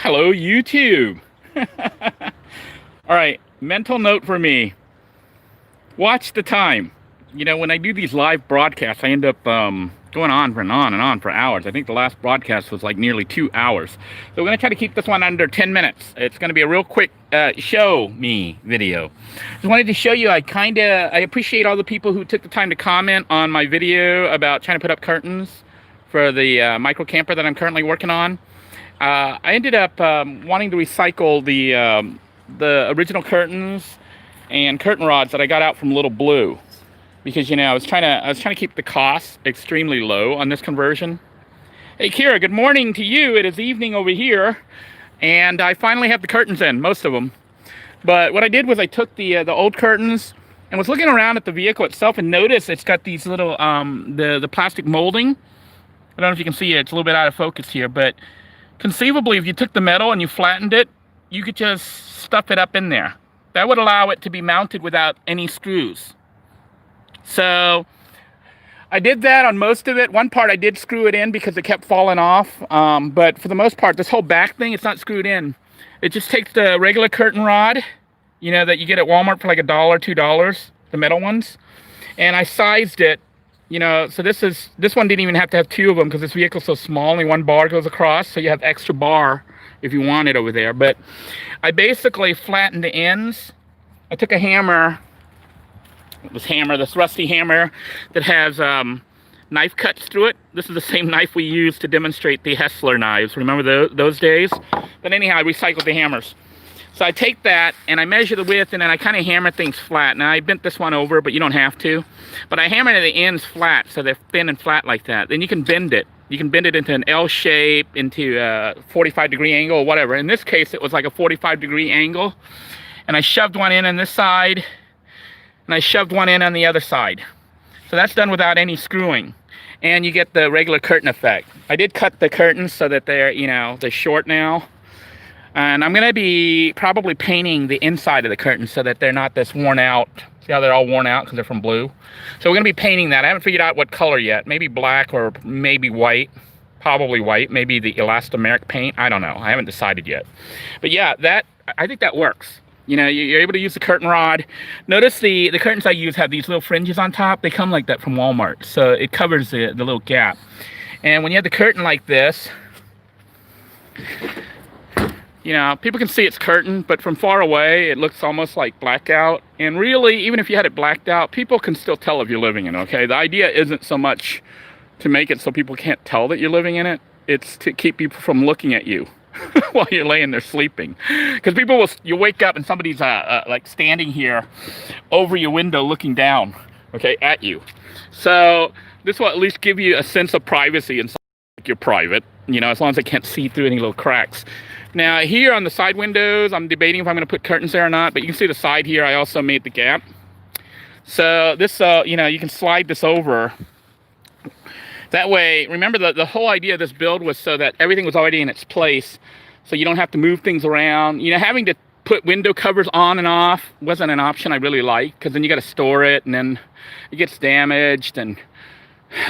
Hello, YouTube. All right, mental note for me. Watch the time. You know, when I do these live broadcasts, I end up going on and on for hours. I think the last broadcast was like nearly 2 hours. So we're going to try to keep this one under 10 minutes. It's going to be a real quick show me video. Just wanted to show you, I appreciate all the people who took the time to comment on my video about trying to put up curtains for the micro camper that I'm currently working on. I ended up wanting to recycle the original curtains and curtain rods that I got out from Little Blue, because, you know, I was trying to keep the costs extremely low on this conversion. Hey Kira, good morning to you. It is evening over here, and I finally have the curtains in, most of them. But what I did was I took the old curtains and was looking around at the vehicle itself and noticed it's got these little the plastic molding. I don't know if you can see it. It's a little bit out of focus here, but conceivably, if you took the metal and you flattened it, you could just stuff it up in there. That would allow it to be mounted without any screws. So I did that on most of it. One part I did screw it in because it kept falling off. But for the most part, this whole back thing, it's not screwed in. It just takes the regular curtain rod, you know, that you get at Walmart for like $1, $2, the metal ones. And I sized it, you know, so this one didn't even have to have two of them because this vehicle's so small, only one bar goes across. So you have extra bar if you want it over there. But I basically flattened the ends. I took a hammer, this rusty hammer that has knife cuts through it. This is the same knife we used to demonstrate the Hessler knives. Remember those days? But anyhow, I recycled the hammers. So I take that and I measure the width, and then I kind of hammer things flat. Now I bent this one over, but you don't have to. But I hammer the ends flat, so they're thin and flat like that. Then you can bend it. You can bend it into an L shape, into a 45-degree angle, or whatever. In this case, it was like a 45-degree angle. And I shoved one in on this side, and I shoved one in on the other side. So that's done without any screwing. And you get the regular curtain effect. I did cut the curtains so that they're, you know, they're short now. And I'm gonna be probably painting the inside of the curtains so that they're not this worn out. See how they're all worn out because they're from blue? So we're gonna be painting that. I haven't figured out what color yet. Maybe black or maybe white. Probably white, maybe the elastomeric paint. I don't know, I haven't decided yet. But yeah, I think that works. You know, you're able to use the curtain rod. Notice the curtains I use have these little fringes on top. They come like that from Walmart. So it covers the little gap. And when you have the curtain like this, you know, people can see it's curtain, but from far away, it looks almost like blackout. And really, even if you had it blacked out, people can still tell if you're living in it, okay? The idea isn't so much to make it so people can't tell that you're living in it. It's to keep people from looking at you while you're laying there sleeping. Because people will, you wake up and somebody's like standing here over your window looking down, okay, at you. So this will at least give you a sense of privacy and like you're private, you know, as long as they can't see through any little cracks. Now here on the side windows, I'm debating if I'm going to put curtains there or not, but you can see the side here, I also made the gap. So this, you know, you can slide this over. That way, remember the whole idea of this build was so that everything was already in its place, so you don't have to move things around. You know, having to put window covers on and off wasn't an option I really liked, because then you got to store it, and then it gets damaged, and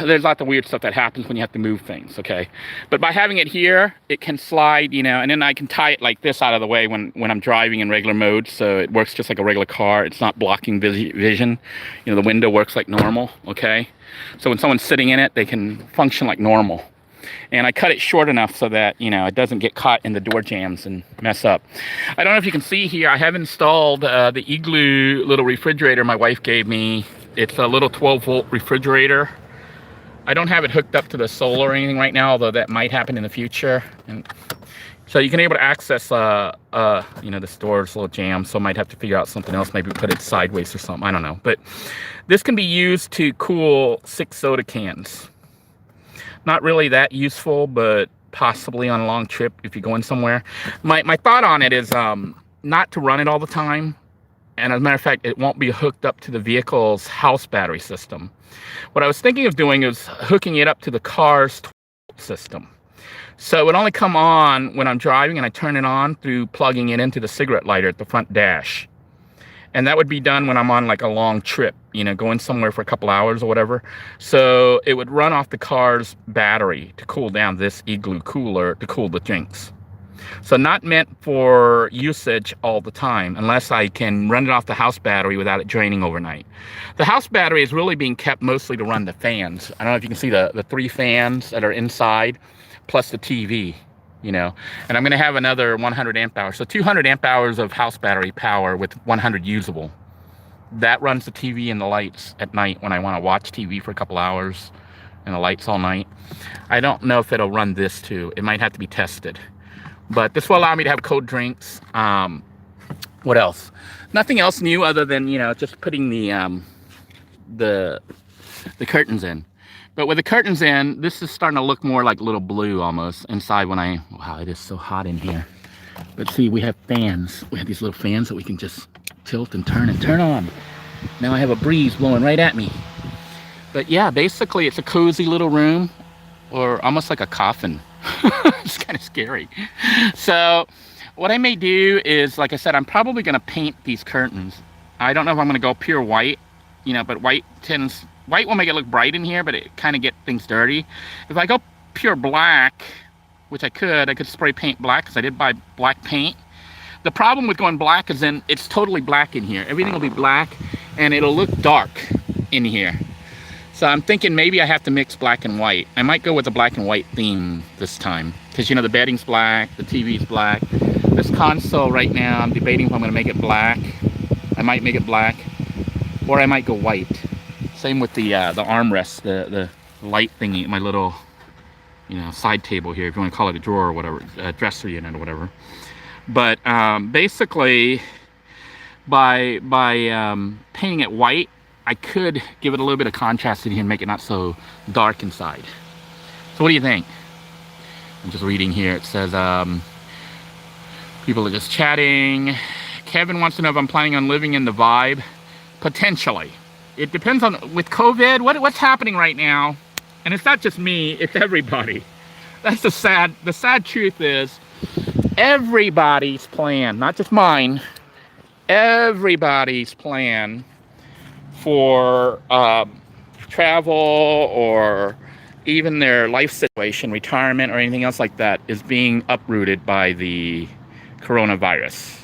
there's lots of weird stuff that happens when you have to move things, okay? But by having it here, it can slide, you know, and then I can tie it like this out of the way when I'm driving in regular mode, so it works just like a regular car. It's not blocking vision. You know, the window works like normal, okay? So when someone's sitting in it, they can function like normal. And I cut it short enough so that, you know, it doesn't get caught in the door jambs and mess up. I don't know if you can see here, I have installed the Igloo little refrigerator my wife gave me. It's a little 12-volt refrigerator. I don't have it hooked up to the solar or anything right now, although that might happen in the future. And so you can be able to access, you know, the store's little jam, so I might have to figure out something else, maybe put it sideways or something, I don't know. But this can be used to cool 6 soda cans. Not really that useful, but possibly on a long trip if you're going somewhere. My thought on it is not to run it all the time. And as a matter of fact, it won't be hooked up to the vehicle's house battery system. What I was thinking of doing is hooking it up to the car's system. So it would only come on when I'm driving and I turn it on through plugging it into the cigarette lighter at the front dash. And that would be done when I'm on like a long trip, you know, going somewhere for a couple hours or whatever. So it would run off the car's battery to cool down this Igloo cooler to cool the drinks. So not meant for usage all the time, unless I can run it off the house battery without it draining overnight. The house battery is really being kept mostly to run the fans. I don't know if you can see the 3 fans that are inside, plus the TV, you know. And I'm gonna have another 100 amp hours. So 200 amp hours of house battery power with 100 usable. That runs the TV and the lights at night when I wanna watch TV for a couple hours and the lights all night. I don't know if it'll run this too. It might have to be tested. But this will allow me to have cold drinks. What else? Nothing else new other than, you know, just putting the curtains in. But with the curtains in, this is starting to look more like a little blue almost inside when wow, it is so hot in here. But see, we have fans. We have these little fans that we can just tilt and turn on. Now I have a breeze blowing right at me. But yeah, basically it's a cozy little room, or almost like a coffin. It's kind of scary. So what I may do is, like I said, I'm probably going to paint these curtains. I don't know if I'm going to go pure white, you know, but white will make it look bright in here, but it kind of get things dirty. If I go pure black, which I could spray paint black, because I did buy black paint. The problem with going black is then it's totally black in here. Everything will be black and it'll look dark in here. So I'm thinking maybe I have to mix black and white. I might go with a black and white theme this time. Because, you know, the bedding's black, the TV's black. This console right now, I'm debating if I'm going to make it black. I might make it black. Or I might go white. Same with the armrest, the light thingy, my little, you know, side table here, if you want to call it a drawer or whatever, a dresser unit or whatever. But basically, by painting it white, I could give it a little bit of contrast in here and make it not so dark inside. So what do you think? I'm just reading here. It says, people are just chatting. Kevin wants to know if I'm planning on living in the vibe. Potentially. It depends on, with COVID, what's happening right now. And it's not just me, it's everybody. That's the sad truth is, everybody's plan, not just mine, everybody's plan for travel or even their life situation, retirement or anything else like that is being uprooted by the coronavirus.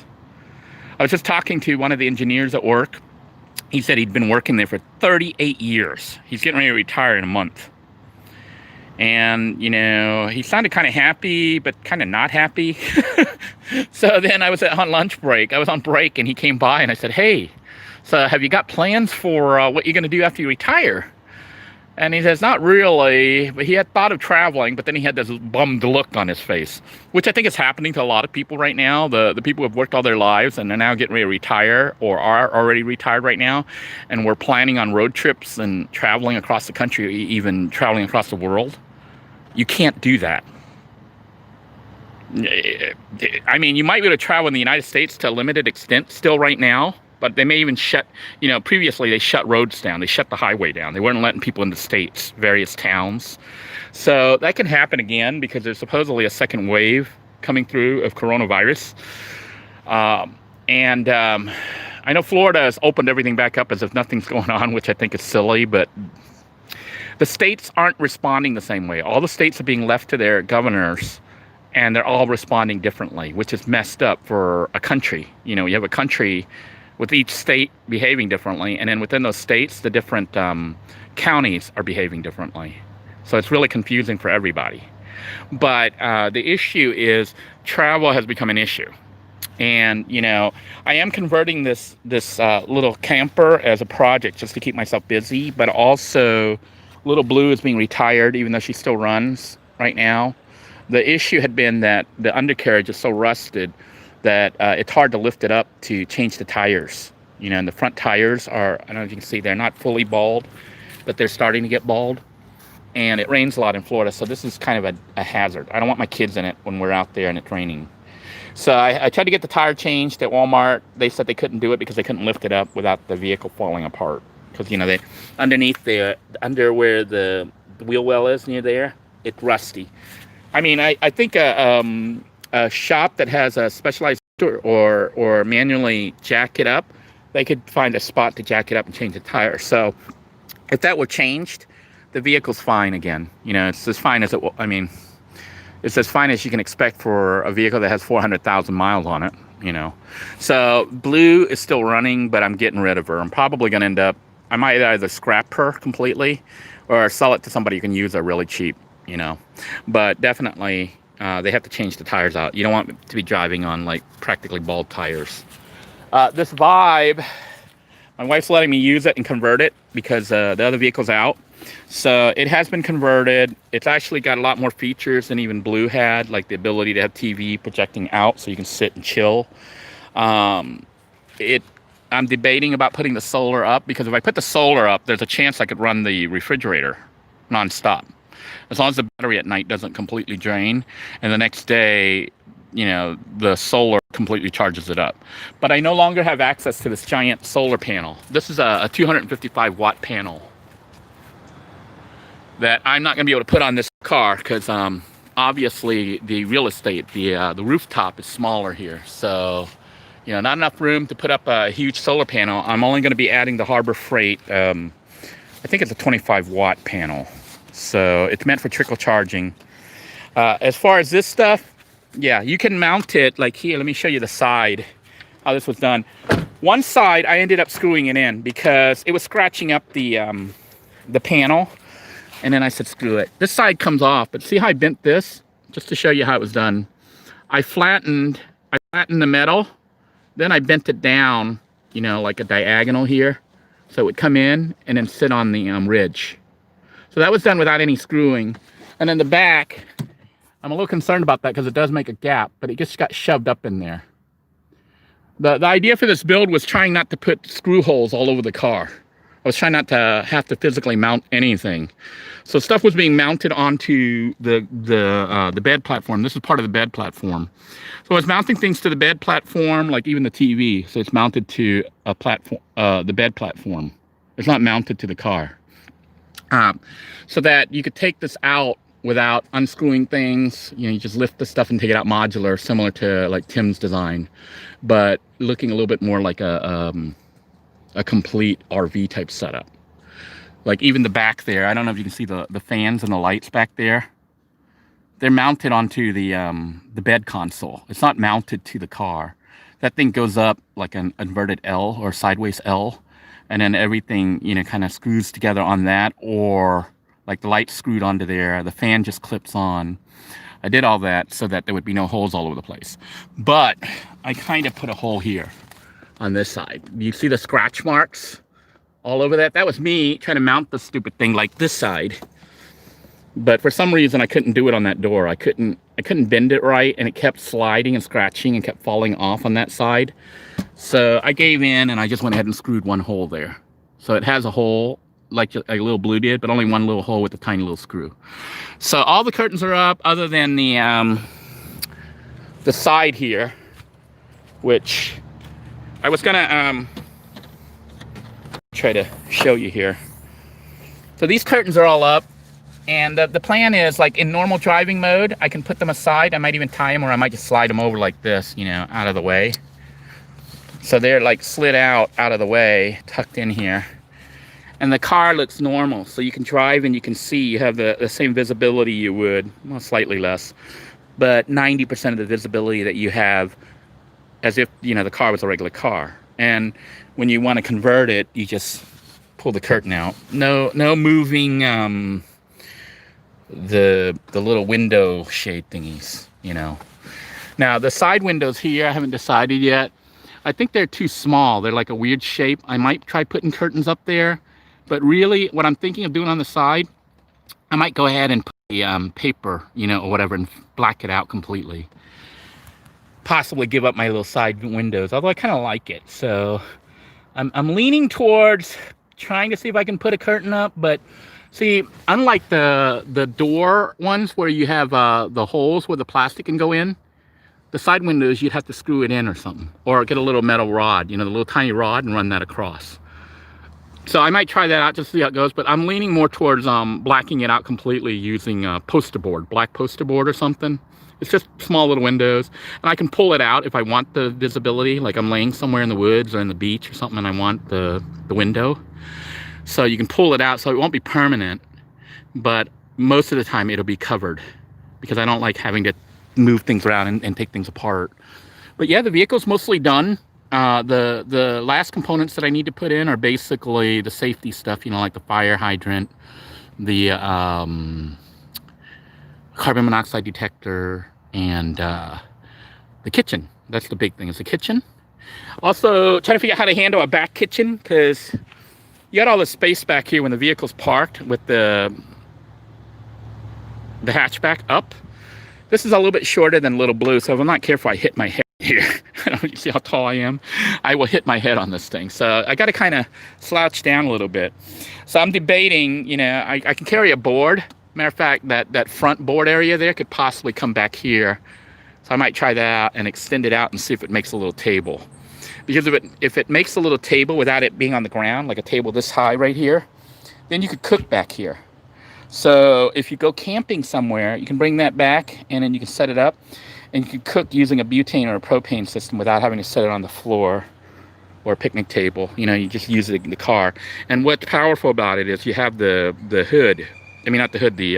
I was just talking to one of the engineers at work. He said he'd been working there for 38 years. He's getting ready to retire in a month. And, you know, he sounded kind of happy, but kind of not happy. So then I was on lunch break. I was on break and he came by and I said, hey, so have you got plans for what you're going to do after you retire? And he says, not really, but he had thought of traveling, but then he had this bummed look on his face, which I think is happening to a lot of people right now. The people who have worked all their lives and are now getting ready to retire or are already retired right now. And we're planning on road trips and traveling across the country, even traveling across the world. You can't do that. I mean, you might be able to travel in the United States to a limited extent still right now, but they may even shut, you know, previously they shut roads down. They shut the highway down. They weren't letting people into states, various towns. So that can happen again because there's supposedly a second wave coming through of coronavirus. I know Florida has opened everything back up as if nothing's going on, which I think is silly, but the states aren't responding the same way. All the states are being left to their governors, and they're all responding differently, which is messed up for a country. You know, you have a country with each state behaving differently, and then within those states, the different counties are behaving differently. So it's really confusing for everybody. But the issue is travel has become an issue. And, you know, I am converting this little camper as a project just to keep myself busy, but also Little Blue is being retired, even though she still runs right now. The issue had been that the undercarriage is so rusted that it's hard to lift it up to change the tires. You know, and the front tires are, I don't know if you can see, they're not fully bald, but they're starting to get bald. And it rains a lot in Florida, so this is kind of a hazard. I don't want my kids in it when we're out there and it's raining. So I tried to get the tire changed at Walmart. They said they couldn't do it because they couldn't lift it up without the vehicle falling apart. Because, you know, they underneath under where the wheel well is near there, it's rusty. I mean, I think a shop that has a specialized or manually jack it up, they could find a spot to jack it up and change the tire. So if that were changed, the vehicle's fine again. You know, it's as fine as it will. I mean, It's as fine as you can expect for a vehicle that has 400,000 miles on it, you know. So blue is still running, but I'm getting rid of her. I'm probably going to end up, I might either scrap her completely or sell it to somebody who can use her really cheap, you know. But definitely, they have to change the tires out. You don't want to be driving on like practically bald tires. This Vibe, my wife's letting me use it and convert it because the other vehicle's out. So it has been converted. It's actually got a lot more features than even Blue had, like the ability to have TV projecting out so you can sit and chill. I'm debating about putting the solar up, because if I put the solar up, there's a chance I could run the refrigerator nonstop. As long as the battery at night doesn't completely drain, and the next day, you know, the solar completely charges it up. But I no longer have access to this giant solar panel. This is a 255 watt panel that I'm not going to be able to put on this car because obviously the real estate, the rooftop is smaller here. So, you know, not enough room to put up a huge solar panel. I'm only going to be adding the Harbor Freight. I think it's a 25 watt panel. So it's meant for trickle charging. As far as this stuff, yeah, you can mount it like here. Let me show you the side, how this was done. One side, I ended up screwing it in because it was scratching up the panel. And then I said, screw it. This side comes off, but see how I bent this? Just to show you how it was done. I flattened the metal, then I bent it down, you know, like a diagonal here. So it would come in and then sit on the ridge. So that was done without any screwing. And then the back, I'm a little concerned about that because it does make a gap, but it just got shoved up in there. The idea for this build was trying not to put screw holes all over the car. I was trying not to have to physically mount anything. So stuff was being mounted onto the bed platform. This is part of the bed platform. So I was mounting things to the bed platform, like even the TV. So it's mounted to a platform, the bed platform. It's not mounted to the car. So that you could take this out without unscrewing things. You know, you just lift the stuff and take it out modular, similar to like Tim's design, but looking a little bit more like a complete RV type setup. Like even the back there, I don't know if you can see the fans and the lights back there. They're mounted onto the bed console. It's not mounted to the car. That thing goes up like an inverted L or sideways L, and then everything, you know, kind of screws together on that, or like the lights screwed onto there. The fan just clips on. I did all that so that there would be no holes all over the place. But I kind of put a hole here on this side. You see the scratch marks all over that? That was me trying to mount the stupid thing like this side. But for some reason I couldn't do it on that door. I couldn't bend it right, and it kept sliding and scratching and kept falling off on that side. So I gave in and I just went ahead and screwed one hole there. So it has a hole like a little Blue did, but only one little hole with a tiny little screw. So all the curtains are up other than the side here, which I was gonna try to show you here. So these curtains are all up, and the plan is, like in normal driving mode, I can put them aside. I might even tie them, or I might just slide them over like this, you know, out of the way. So they're like slid out of the way, tucked in here. And the car looks normal, so you can drive and you can see, you have the same visibility you would, well, slightly less, but 90% of the visibility that you have as if, you know, the car was a regular car. And when you want to convert it, you just pull the curtain out. No moving the little window shade thingies, you know. Now the side windows here, I haven't decided yet. I think they're too small. They're like a weird shape. I might try putting curtains up there, but really what I'm thinking of doing on the side, I might go ahead and put the paper, you know, or whatever, and black it out completely. Possibly give up my little side windows, although I kind of like it. So I'm leaning towards trying to see if I can put a curtain up. But see, unlike the door ones where you have the holes where the plastic can go in, the side windows, you'd have to screw it in or something, or get a little metal rod, you know, the little tiny rod, and run that across. So I might try that out just to see how it goes, but I'm leaning more towards blacking it out completely using poster board, black poster board or something. It's just small little windows, and I can pull it out if I want the visibility, like I'm laying somewhere in the woods or in the beach or something and I want the window. So you can pull it out, so it won't be permanent, but most of the time it'll be covered because I don't like having to move things around and take things apart. But yeah, the vehicle's mostly done. The last components that I need to put in are basically the safety stuff, you know, like the fire hydrant, the carbon monoxide detector, and the kitchen. That's the big thing, is the kitchen. Also, trying to figure out how to handle a back kitchen, because you got all the space back here when the vehicle's parked with the hatchback up. This is a little bit shorter than Little Blue, so if I'm not careful, I hit my head here. You see how tall I am? I will hit my head on this thing. So I got to kind of slouch down a little bit. So I'm debating, you know, I can carry a board. Matter of fact, that front board area there could possibly come back here. So I might try that out and extend it out and see if it makes a little table. Because if it makes a little table without it being on the ground, like a table this high right here, then you could cook back here. So if you go camping somewhere, you can bring that back and then you can set it up and you can cook using a butane or a propane system without having to set it on the floor or a picnic table. You know, you just use it in the car. And what's powerful about it is you have the hood, I mean, not the hood, the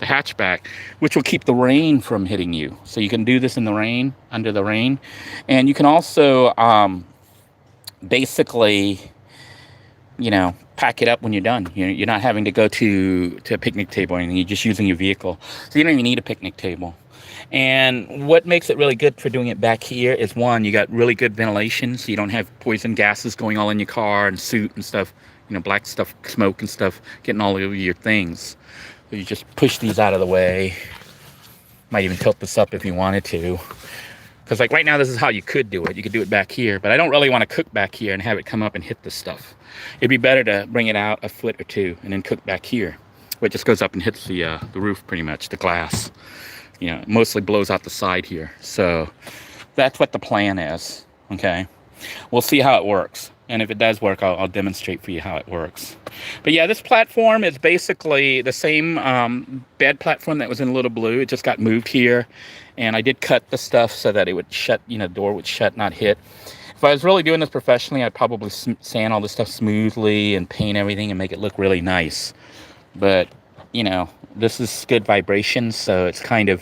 hatchback, which will keep the rain from hitting you. So you can do this in the rain, under the rain. And you can also basically, you know, pack it up when you're done. You're not having to go to a picnic table or anything. You're just using your vehicle. So you don't even need a picnic table. And what makes it really good for doing it back here is, one, you got really good ventilation, so you don't have poison gases going all in your car and soot and stuff, you know, black stuff, smoke and stuff, getting all over your things. So you just push these out of the way. Might even tilt this up if you wanted to. Because like right now, this is how you could do it. You could do it back here, but I don't really want to cook back here and have it come up and hit the stuff. It'd be better to bring it out a foot or two and then cook back here, where it just goes up and hits the roof pretty much, the glass. You know, it mostly blows out the side here. So that's what the plan is, okay? We'll see how it works. And if it does work, I'll demonstrate for you how it works. But yeah, this platform is basically the same bed platform that was in Little Blue. It just got moved here. And I did cut the stuff so that it would shut, you know, the door would shut, not hit. If I was really doing this professionally, I'd probably sand all this stuff smoothly and paint everything and make it look really nice. But, you know, this is good vibrations, so it's kind of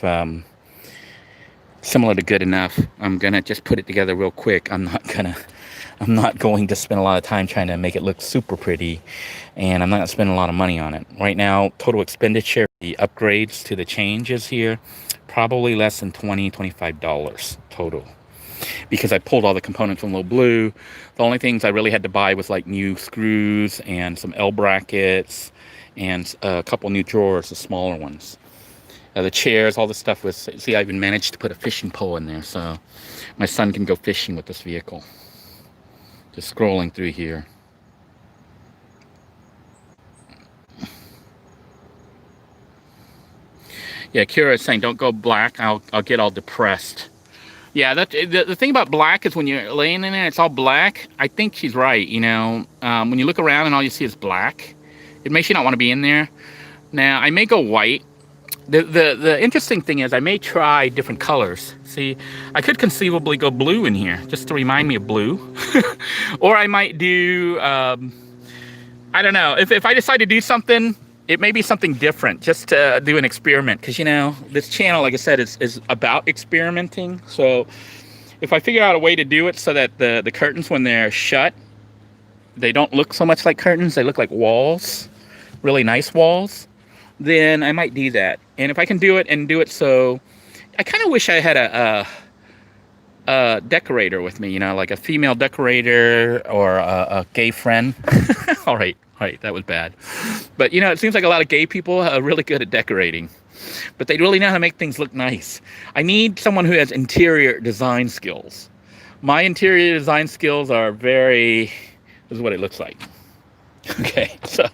similar to good enough. I'm going to just put it together real quick. I'm not going to spend a lot of time trying to make it look super pretty, and I'm not going to spend a lot of money on it. Right now, total expenditure, the upgrades to the changes here, probably less than $25 total. Because I pulled all the components from Little Blue. The only things I really had to buy was like new screws and some L brackets and a couple new drawers, the smaller ones. The chairs, all the stuff was, see, I even managed to put a fishing pole in there so my son can go fishing with this vehicle. Just scrolling through here. Yeah, Kira is saying, don't go black. I'll get all depressed. Yeah, the thing about black is when you're laying in there, it's all black. I think she's right, you know. When you look around and all you see is black, it makes you not want to be in there. Now, I may go white. The interesting thing is I may try different colors. See, I could conceivably go blue in here, just to remind me of blue. Or I might do, I don't know. If I decide to do something, it may be something different, just to do an experiment. Because, you know, this channel, like I said, is about experimenting. So if I figure out a way to do it so that the curtains, when they're shut, they don't look so much like curtains. They look like walls, really nice walls. Then I might do that. And if I can do it and do it so, I kind of wish I had a decorator with me, you know, like a female decorator or a gay friend. All right, that was bad. But, you know, it seems like a lot of gay people are really good at decorating. But they really know how to make things look nice. I need someone who has interior design skills. My interior design skills are this is what it looks like. Okay, so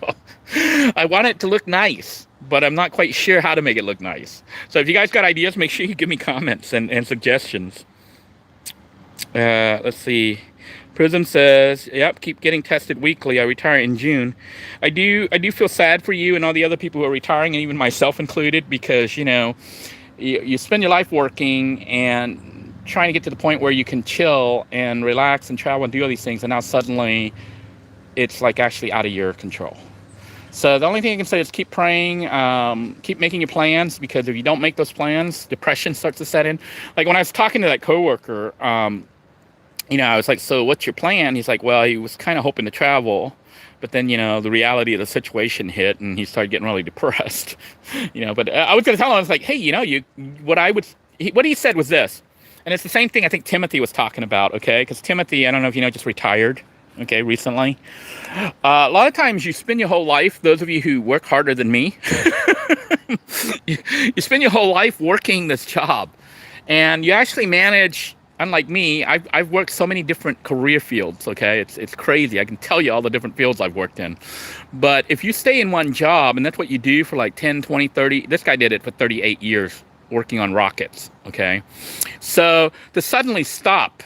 I want it to look nice, but I'm not quite sure how to make it look nice. So if you guys got ideas, make sure you give me comments and suggestions. Let's see. Prism says, yep, keep getting tested weekly. I retire in June. I do feel sad for you and all the other people who are retiring, and even myself included, because, you know, you spend your life working and trying to get to the point where you can chill and relax and travel and do all these things, and now suddenly it's like actually out of your control. So the only thing I can say is keep praying, keep making your plans, because if you don't make those plans, depression starts to set in. Like when I was talking to that coworker, I was like, so what's your plan? He's like, well, he was kind of hoping to travel, but then, the reality of the situation hit and he started getting really depressed, but I was going to tell him, I was like, hey, what he said was this, and it's the same thing I think Timothy was talking about, okay? Because Timothy, I don't know if you know, just retired, okay, recently. A lot of times you spend your whole life, those of you who work harder than me, you spend your whole life working this job, and you actually manage. Unlike me, I've worked so many different career fields, okay? It's crazy. I can tell you all the different fields I've worked in. But if you stay in one job, and that's what you do for like 10, 20, 30, this guy did it for 38 years working on rockets, okay? So to suddenly stop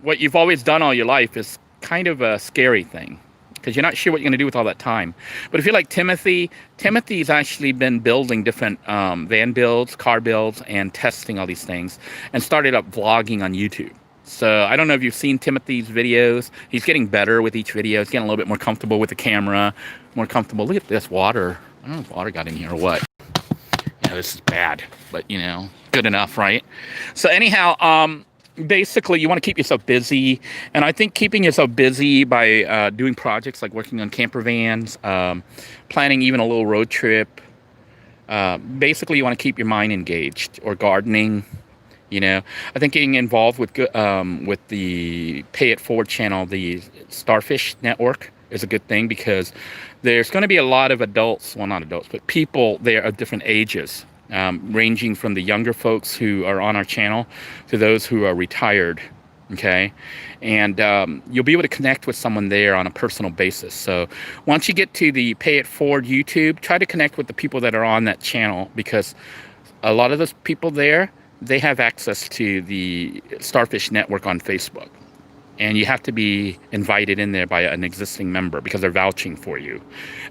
what you've always done all your life is kind of a scary thing, because you're not sure what you're going to do with all that time. But if you're like Timothy's actually been building different van builds, car builds, and testing all these things, and started up vlogging on YouTube. So I don't know if you've seen Timothy's videos. He's getting better with each video. He's getting a little bit more comfortable with the camera, more comfortable. Look at this water. I don't know if water got in here or what. Yeah, this is bad, but good enough, right? So anyhow, basically, you want to keep yourself busy, and I think keeping yourself busy by doing projects like working on camper vans, planning even a little road trip. Basically, you want to keep your mind engaged, or gardening. I think getting involved with the Pay It Forward channel, the Starfish Network, is a good thing, because there's going to be a lot of adults, well, not adults, but people there of different ages. Ranging from the younger folks who are on our channel to those who are retired, okay? And you'll be able to connect with someone there on a personal basis. So once you get to the Pay It Forward YouTube, try to connect with the people that are on that channel, because a lot of those people there, they have access to the Starfish Network on Facebook. And you have to be invited in there by an existing member, because they're vouching for you.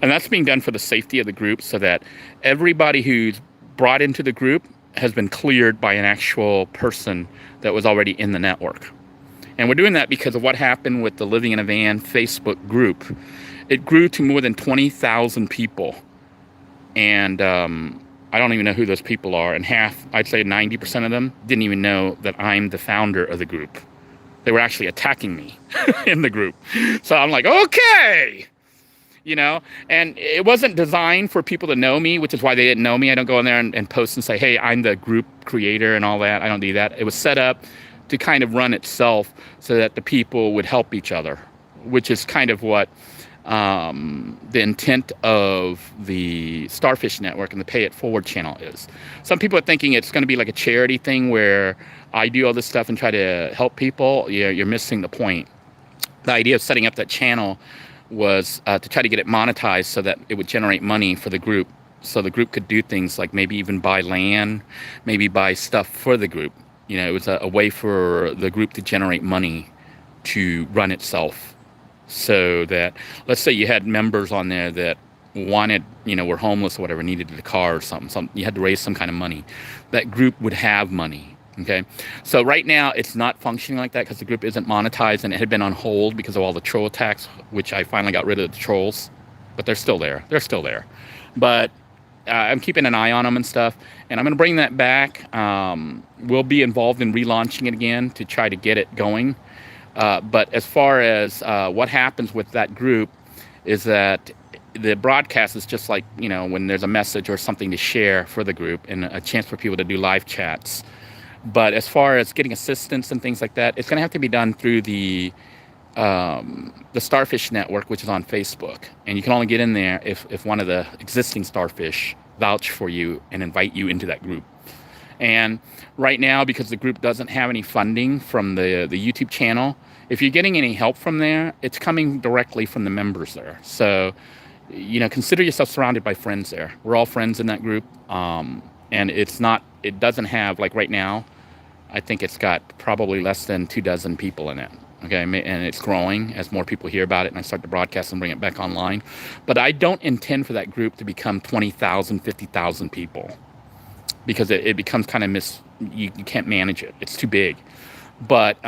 And that's being done for the safety of the group, so that everybody who's brought into the group has been cleared by an actual person that was already in the network. And we're doing that because of what happened with the Living in a Van Facebook group. It grew to more than 20,000 people. And I don't even know who those people are. And I'd say 90% of them didn't even know that I'm the founder of the group. They were actually attacking me in the group. So I'm like, okay. And it wasn't designed for people to know me, which is why they didn't know me. I don't go in there and post and say, hey, I'm the group creator and all that. I don't do that. It was set up to kind of run itself so that the people would help each other, which is kind of what the intent of the Starfish Network and the Pay It Forward channel is. Some people are thinking it's going to be like a charity thing where I do all this stuff and try to help people. You're missing the point. The idea of setting up that channel was to try to get it monetized so that it would generate money for the group, so the group could do things like maybe even buy land, maybe buy stuff for the group. It was a way for the group to generate money to run itself, so that, let's say you had members on there that wanted, were homeless or whatever, needed a car or something, you had to raise some kind of money. That group would have money. Okay, so right now it's not functioning like that because the group isn't monetized, and it had been on hold because of all the troll attacks, which I finally got rid of the trolls, but they're still there. But I'm keeping an eye on them and stuff, and I'm going to bring that back. We'll be involved in relaunching it again to try to get it going. But as far as what happens with that group is that the broadcast is just like, when there's a message or something to share for the group and a chance for people to do live chats. But as far as getting assistance and things like that, it's going to have to be done through the Starfish Network, which is on Facebook. And you can only get in there if one of the existing Starfish vouch for you and invite you into that group. And right now, because the group doesn't have any funding from the YouTube channel, if you're getting any help from there, it's coming directly from the members there. So, consider yourself surrounded by friends there. We're all friends in that group. And it doesn't have, like right now, I think it's got probably less than 24 people in it. Okay, and it's growing as more people hear about it and I start to broadcast and bring it back online. But I don't intend for that group to become 20,000, 50,000 people, because it becomes kind of you can't manage it. It's too big. But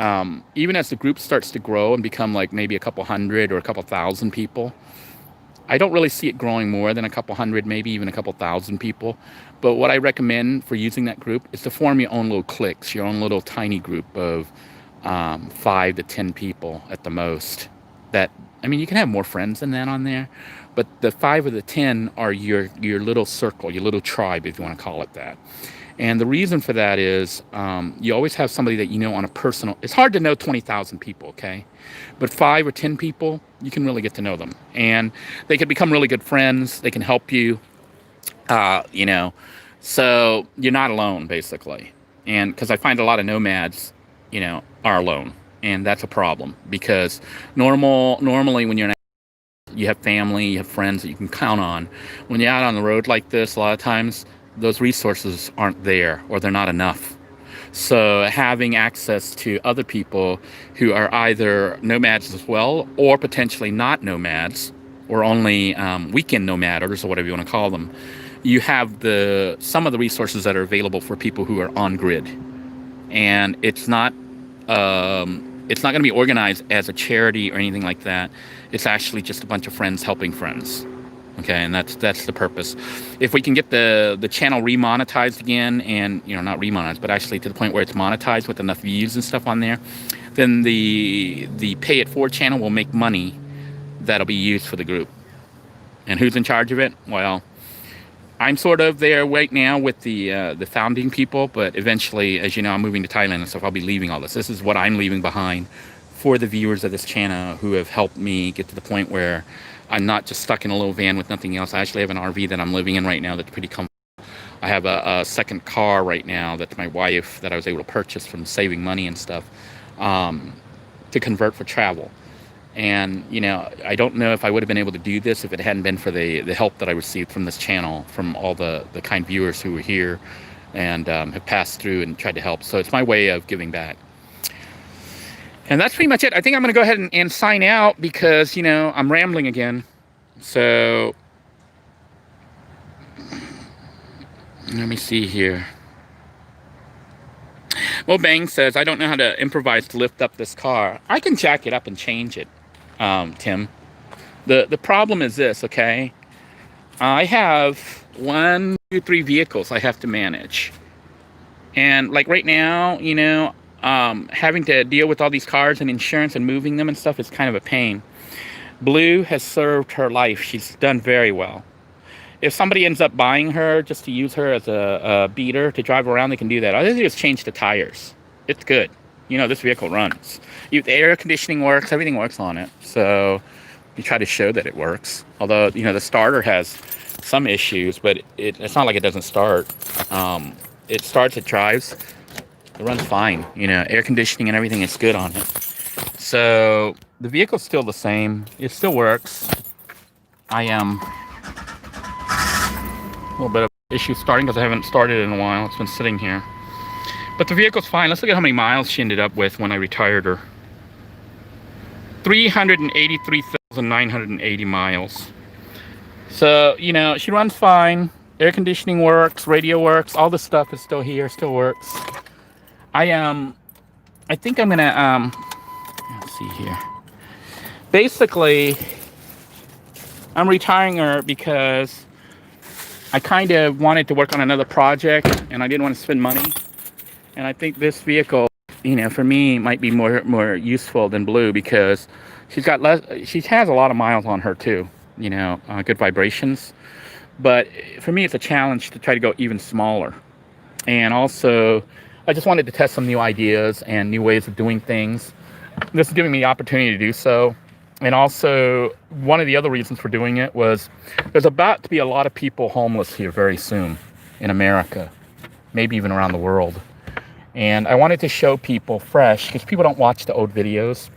even as the group starts to grow and become like maybe a couple hundred or a couple thousand people, I don't really see it growing more than a couple hundred, maybe even a couple thousand people. But what I recommend for using that group is to form your own little cliques, your own little tiny group of 5 to 10 people at the most. That, I mean, you can have more friends than that on there, but the 5 or the 10 are your little circle, your little tribe, if you want to call it that. And the reason for that is you always have somebody that you know on a personal. It's hard to know 20,000 people, okay? But 5 or 10 people, you can really get to know them, and they can become really good friends. They can help you, you know. So you're not alone, basically. And because I find a lot of nomads, you know, are alone, and that's a problem because normally when you're in you have family, you have friends that you can count on. When you're out on the road like this, a lot of times those resources aren't there or they're not enough. So having access to other people who are either nomads as well or potentially not nomads or only weekend nomaders or whatever you want to call them, you have some of the resources that are available for people who are on grid. And it's not going to be organized as a charity or anything like that. It's actually just a bunch of friends helping friends. Okay, and that's the purpose. If we can get the channel remonetized again, and you know, not remonetized, but actually to the point where it's monetized with enough views and stuff on there, then the pay it forward channel will make money that'll be used for the group. And who's in charge of it? Well, I'm sort of there right now with the founding people, but eventually, as you know, I'm moving to Thailand and stuff. I'll be leaving all this. This is what I'm leaving behind for the viewers of this channel who have helped me get to the point where I'm not just stuck in a little van with nothing else. I actually have an RV that I'm living in right now that's pretty comfortable. I have a second car right now that's my wife that I was able to purchase from saving money and stuff to convert for travel. And, you know, I don't know if I would have been able to do this if it hadn't been for the help that I received from this channel, from all the kind viewers who were here and have passed through and tried to help. So it's my way of giving back. And that's pretty much it. I think I'm going to go ahead and sign out because, you know, I'm rambling again. So let me see here. MoBang says, I don't know how to improvise to lift up this car. I can jack it up and change it, Tim. The problem is this, okay? I have 1, 2, 3 vehicles I have to manage. And like right now, you know, having to deal with all these cars and insurance and moving them and stuff is kind of a pain. Blue has served her life. She's done very well. If somebody ends up buying her just to use her as a beater to drive around, they can do that. All they do is change the tires. It's good. You know, this vehicle runs. The air conditioning works. Everything works on it. So you try to show that it works. Although, you know, the starter has some issues, but it's not like it doesn't start. It starts, it drives. It runs fine. You know, air conditioning and everything is good on it. So the vehicle's still the same. It still works. I am a little bit of issue starting because I haven't started in a while. It's been sitting here. But the vehicle's fine. Let's look at how many miles she ended up with when I retired her. 383,980 miles. So, you know, she runs fine. Air conditioning works, radio works, all this stuff is still here, still works. I think I'm gonna let's see here. Basically, I'm retiring her because I kind of wanted to work on another project and I didn't want to spend money. And I think this vehicle, you know, for me might be more useful than Blue because she has a lot of miles on her too, you know, good vibrations. But for me, it's a challenge to try to go even smaller. And also, I just wanted to test some new ideas and new ways of doing things. This is giving me the opportunity to do so. And also, one of the other reasons for doing it was there's about to be a lot of people homeless here very soon in America, maybe even around the world. And I wanted to show people fresh, because people don't watch the old videos,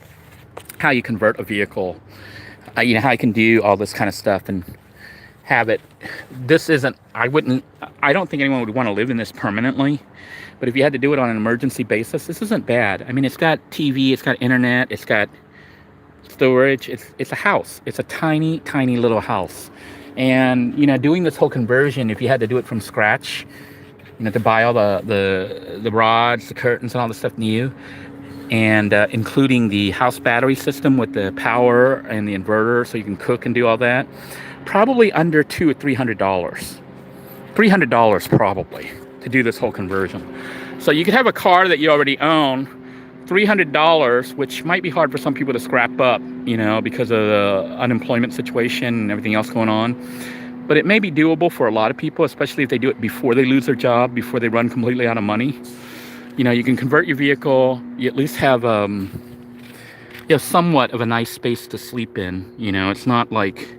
how you convert a vehicle, you know, how you can do all this kind of stuff and have it. This isn't, I don't think anyone would want to live in this permanently, but if you had to do it on an emergency basis, this isn't bad. I mean, it's got TV, it's got internet, it's got storage, it's a house. It's a tiny, tiny little house. And, you know, doing this whole conversion, if you had to do it from scratch, you know, to buy all the rods, the curtains, and all the stuff new, and including the house battery system with the power and the inverter so you can cook and do all that, probably under $200 or $300. $300 probably to do this whole conversion. So you could have a car that you already own, $300, which might be hard for some people to scrap up, you know, because of the unemployment situation and everything else going on. But it may be doable for a lot of people, especially if they do it before they lose their job, before they run completely out of money. You know, you can convert your vehicle. You at least have somewhat of a nice space to sleep in. You know, it's not like,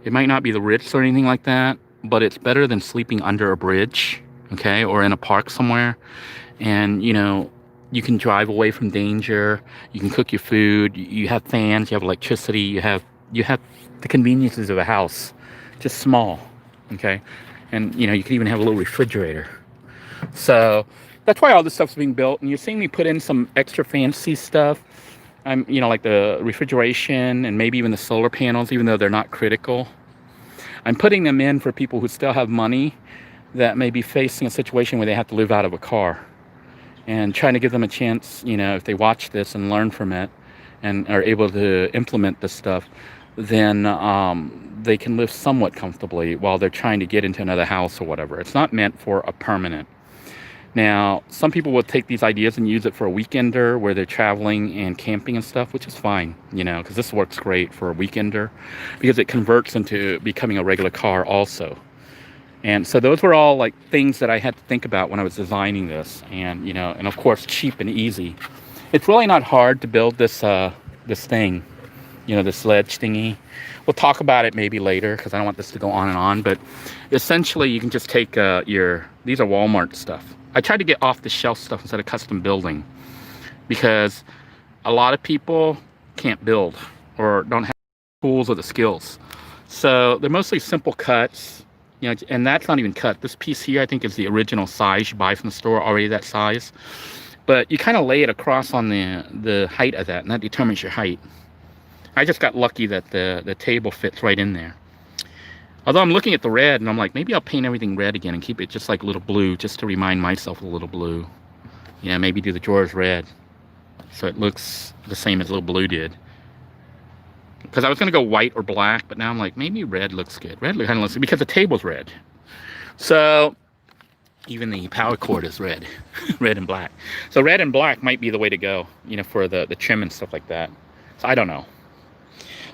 it might not be the Ritz or anything like that, but it's better than sleeping under a bridge, okay, or in a park somewhere. And, you know, you can drive away from danger. You can cook your food. You have fans. You have electricity. You have the conveniences of a house, just small, okay. And, you know, you can even have a little refrigerator. So that's why all this stuff's being built. And you're seeing me put in some extra fancy stuff. You know, like the refrigeration and maybe even the solar panels, even though they're not critical. I'm putting them in for people who still have money that may be facing a situation where they have to live out of a car, and trying to give them a chance, you know, if they watch this and learn from it and are able to implement this stuff, then they can live somewhat comfortably while they're trying to get into another house or whatever. It's not meant for a permanent. Now, some people will take these ideas and use it for a weekender where they're traveling and camping and stuff, which is fine, you know, because this works great for a weekender because it converts into becoming a regular car also. And so those were all like things that I had to think about when I was designing this, and, you know, and of course, cheap and easy. It's really not hard to build this thing, you know, this ledge thingy. We'll talk about it maybe later because I don't want this to go on and on, but essentially you can just take these are Walmart stuff. I tried to get off the shelf stuff instead of custom building because a lot of people can't build or don't have the tools or the skills. So they're mostly simple cuts, you know, and that's not even cut. This piece here, I think, is the original size you buy from the store, already that size. But you kind of lay it across on the height of that, and that determines your height. I just got lucky that the table fits right in there. Although I'm looking at the red and I'm like, maybe I'll paint everything red again and keep it just like a little blue, just to remind myself of a little blue. You know, maybe do the drawers red so it looks the same as little blue did. Because I was going to go white or black, but now I'm like, maybe red looks good. Red kind of looks good because the table's red. So even the power cord is red, red and black. So red and black might be the way to go, you know, for the trim and stuff like that. So I don't know.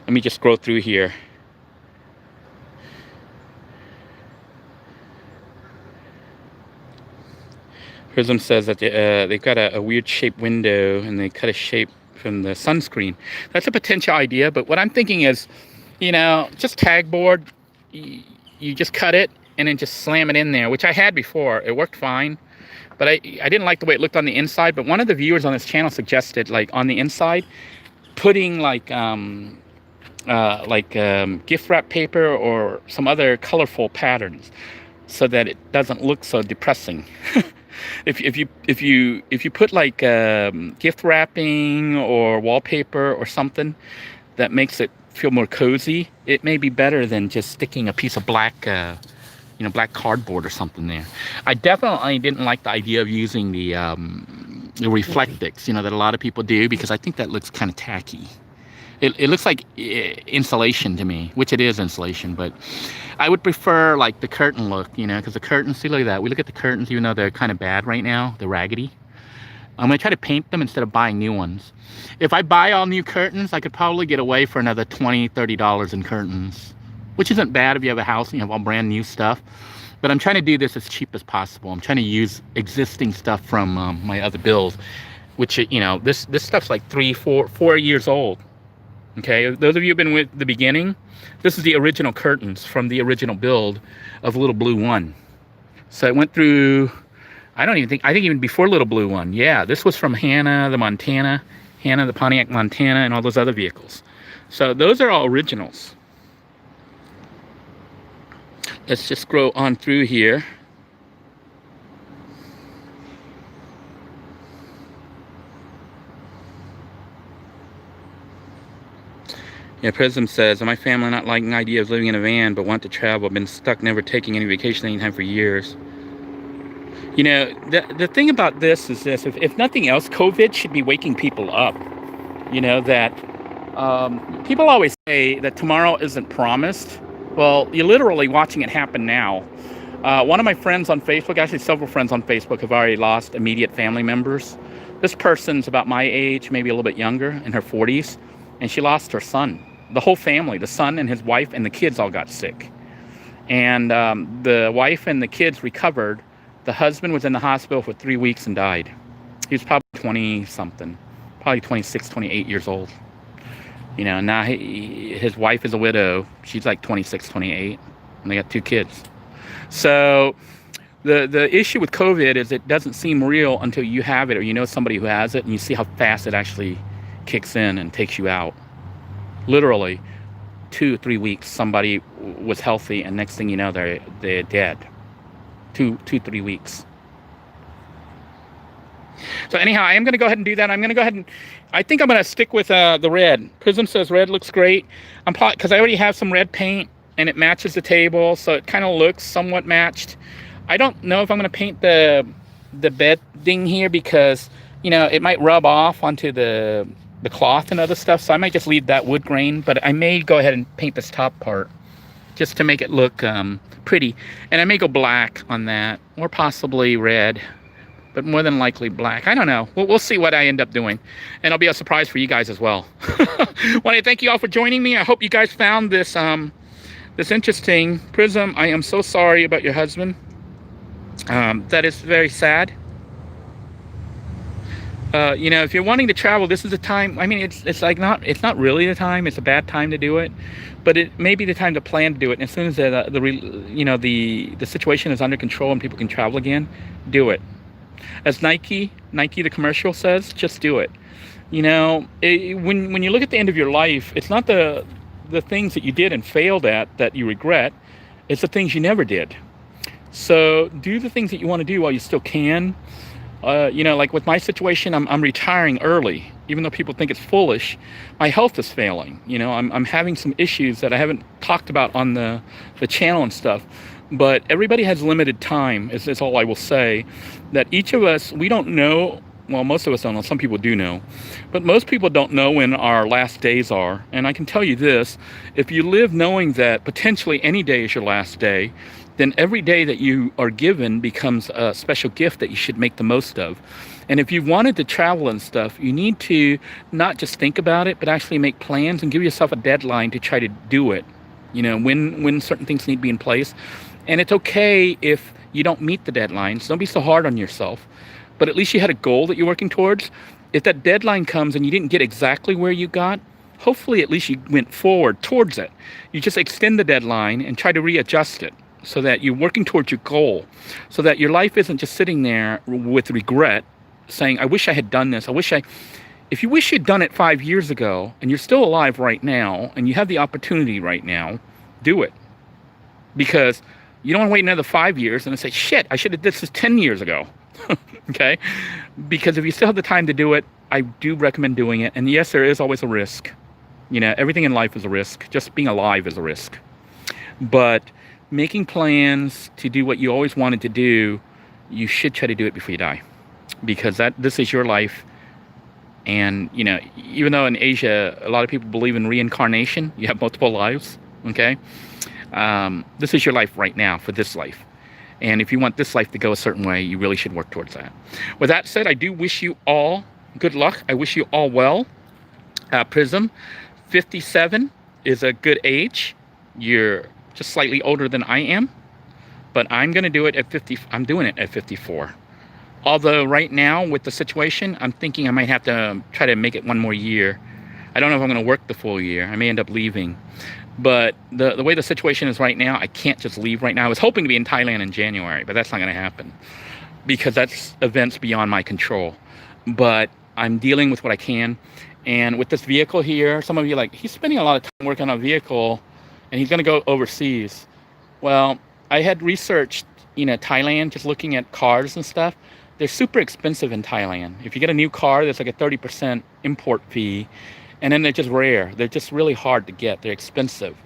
Let me just scroll through here. Prism says that they've got a weird shaped window and they cut a shape from the sunscreen. That's a potential idea, but what I'm thinking is, you know, just tag board, you just cut it and then just slam it in there, which I had before. It worked fine, but I didn't like the way it looked on the inside. But one of the viewers on this channel suggested, like, on the inside, putting like gift wrap paper or some other colorful patterns so that it doesn't look so depressing. If you put like gift wrapping or wallpaper or something that makes it feel more cozy, it may be better than just sticking a piece of black black cardboard or something there. I definitely didn't like the idea of using the Reflectix, you know, that a lot of people do, because I think that looks kind of tacky. It looks like insulation to me, which it is insulation, but I would prefer like the curtain look, you know, because the curtains, see, look at that. We look at the curtains, even though they're kind of bad right now, they're raggedy. I'm going to try to paint them instead of buying new ones. If I buy all new curtains, I could probably get away for another $20, $30 in curtains, which isn't bad if you have a house and you have all brand new stuff. But I'm trying to do this as cheap as possible. I'm trying to use existing stuff from my other builds, which, you know, this stuff's like 4 years old. Okay, those of you who've been with the beginning, this is the original curtains from the original build of Little Blue 1. So it went through, I think even before Little Blue 1. Yeah, this was from Hannah the Pontiac Montana, and all those other vehicles. So those are all originals. Let's just scroll on through here. Yeah, Prism says, my family not liking the idea of living in a van, but want to travel. Been stuck never taking any vacation anytime for years. You know, the thing about this is this: if nothing else, COVID should be waking people up. You know that people always say that tomorrow isn't promised. Well, you're literally watching it happen now. One of my friends on Facebook, actually several friends on Facebook, have already lost immediate family members. This person's about my age, maybe a little bit younger, in her 40s, and she lost her son. The whole family, the son and his wife and the kids all got sick. And the wife and the kids recovered. The husband was in the hospital for 3 weeks and died. He was probably 20-something, probably 26, 28 years old. You know, now his wife is a widow. She's like 26, 28, and they got 2 kids. So the issue with COVID is it doesn't seem real until you have it or you know somebody who has it, and you see how fast it actually kicks in and takes you out. Literally 2-3 weeks, somebody was healthy, and next thing you know, they're dead. 2-3 weeks. So anyhow, I am going to go ahead and do that. I'm going to go ahead and I think I'm going to stick with the red. Prism says red looks great. I'm probably, because I already have some red paint and it matches the table, so it kind of looks somewhat matched. I don't know if I'm going to paint the bedding here because, you know, it might rub off onto the cloth and other stuff, so I might just leave that wood grain, but I may go ahead and paint this top part just to make it look pretty. And I may go black on that, or possibly red, but more than likely black. I don't know. We'll see what I end up doing. And it'll be a surprise for you guys as well. Want to thank you all for joining me. I hope you guys found this this interesting. Prism, I am so sorry about your husband. That is very sad. You know, if you're wanting to travel, this is the time. I mean, it's not really the time. It's a bad time to do it, but it may be the time to plan to do it. And as soon as the situation is under control and people can travel again, do it. As Nike the commercial says, just do it. You know, when you look at the end of your life, it's not the things that you did and failed at that you regret. It's the things you never did. So do the things that you want to do while you still can. You know, like with my situation, I'm retiring early, even though people think it's foolish. My health is failing. You know, I'm having some issues that I haven't talked about on the channel and stuff. But everybody has limited time, is all I will say. That each of us, we don't know, well, most of us don't know, some people do know, but most people don't know when our last days are. And I can tell you this, if you live knowing that potentially any day is your last day, then every day that you are given becomes a special gift that you should make the most of. And if you wanted to travel and stuff, you need to not just think about it, but actually make plans and give yourself a deadline to try to do it. You know, when certain things need to be in place. And it's okay if you don't meet the deadlines. Don't be so hard on yourself. But at least you had a goal that you're working towards. If that deadline comes and you didn't get exactly where you got, hopefully at least you went forward towards it. You just extend the deadline and try to readjust it so that you're working towards your goal, so that your life isn't just sitting there with regret, saying, I wish I had done this. If you wish you'd done it 5 years ago and you're still alive right now and you have the opportunity right now, do it. Because you don't want to wait another 5 years and then say, shit, I should have did this 10 years ago. Okay? Because if you still have the time to do it, I do recommend doing it. And yes, there is always a risk. You know, everything in life is a risk. Just being alive is a risk. But making plans to do what you always wanted to do, you should try to do it before you die. Because this is your life. And, you know, even though in Asia, a lot of people believe in reincarnation, you have multiple lives, okay? This is your life right now for this life. And if you want this life to go a certain way, you really should work towards that. With that said, I do wish you all good luck. I wish you all well. Prism, 57 is a good age. You're just slightly older than I am. But I'm going to do it at 50. I'm doing it at 54. Although right now with the situation, I'm thinking I might have to try to make it one more year. I don't know if I'm going to work the full year. I may end up leaving. But the way the situation is right now, I can't just leave right now. I was hoping to be in Thailand in January, but that's not going to happen because that's events beyond my control. But I'm dealing with what I can. And with this vehicle here, some of you are like, he's spending a lot of time working on a vehicle and he's going to go overseas. Well, I had researched, you know, Thailand, just looking at cars and stuff. They're super expensive in Thailand. If you get a new car, there's like a 30% import fee. And then they're just rare. They're just really hard to get. They're expensive.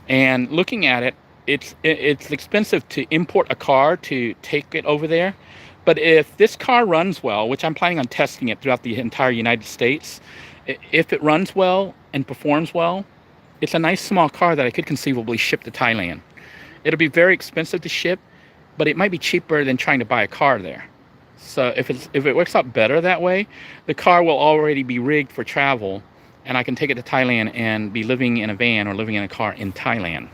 And looking at it, it's expensive to import a car to take it over there. But if this car runs well, which I'm planning on testing it throughout the entire United States, if it runs well and performs well, it's a nice small car that I could conceivably ship to Thailand. It'll be very expensive to ship, but it might be cheaper than trying to buy a car there. So if it works out better that way, the car will already be rigged for travel, and I can take it to Thailand and be living in a van or living in a car in Thailand,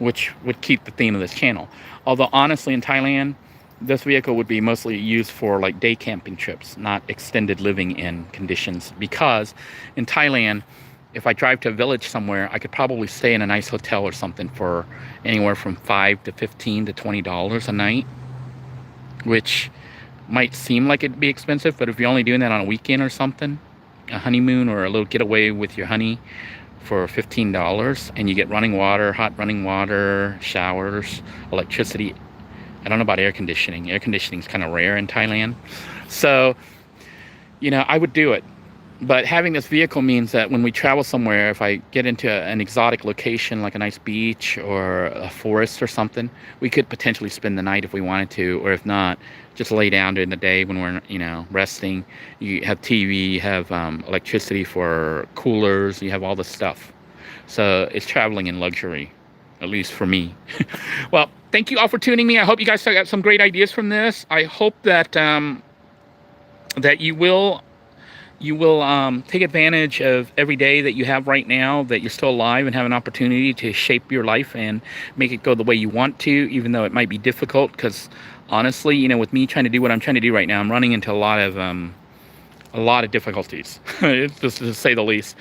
which would keep the theme of this channel. Although honestly, in Thailand, this vehicle would be mostly used for like day camping trips, not extended living in conditions. Because in Thailand, if I drive to a village somewhere, I could probably stay in a nice hotel or something for anywhere from $5 to $15 to $20 a night, which might seem like it'd be expensive, but if you're only doing that on a weekend or something, a honeymoon or a little getaway with your honey for $15, and you get running water, hot running water, showers, electricity. I don't know about air conditioning. Air conditioning is kind of rare in Thailand. So, I would do it. But having this vehicle means that when we travel somewhere, if I get into an exotic location like a nice beach or a forest or something, we could potentially spend the night if we wanted to, or if not, just lay down during the day when we're, resting. You have TV, you have electricity for coolers, you have all this stuff. So it's traveling in luxury, at least for me. Well, thank you all for tuning me. I hope you guys got some great ideas from this. I hope that that you will take advantage of every day that you have right now, that you're still alive and have an opportunity to shape your life and make it go the way you want to, even though it might be difficult. Because honestly, with me trying to do what I'm trying to do right now, I'm running into a lot of difficulties, just to say the least.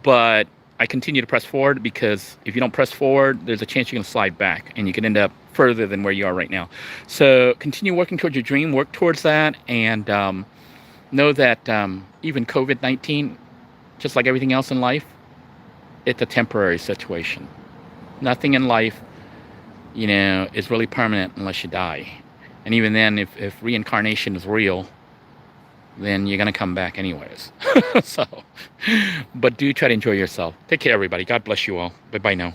But I continue to press forward, because if you don't press forward, there's a chance you're going to slide back and you can end up further than where you are right now. So continue working towards your dream, work towards that, and know that even COVID-19, just like everything else in life, it's a temporary situation. Nothing in life, is really permanent unless you die. And even then, if reincarnation is real, then you're going to come back anyways. So, but do try to enjoy yourself. Take care, everybody. God bless you all. Bye-bye now.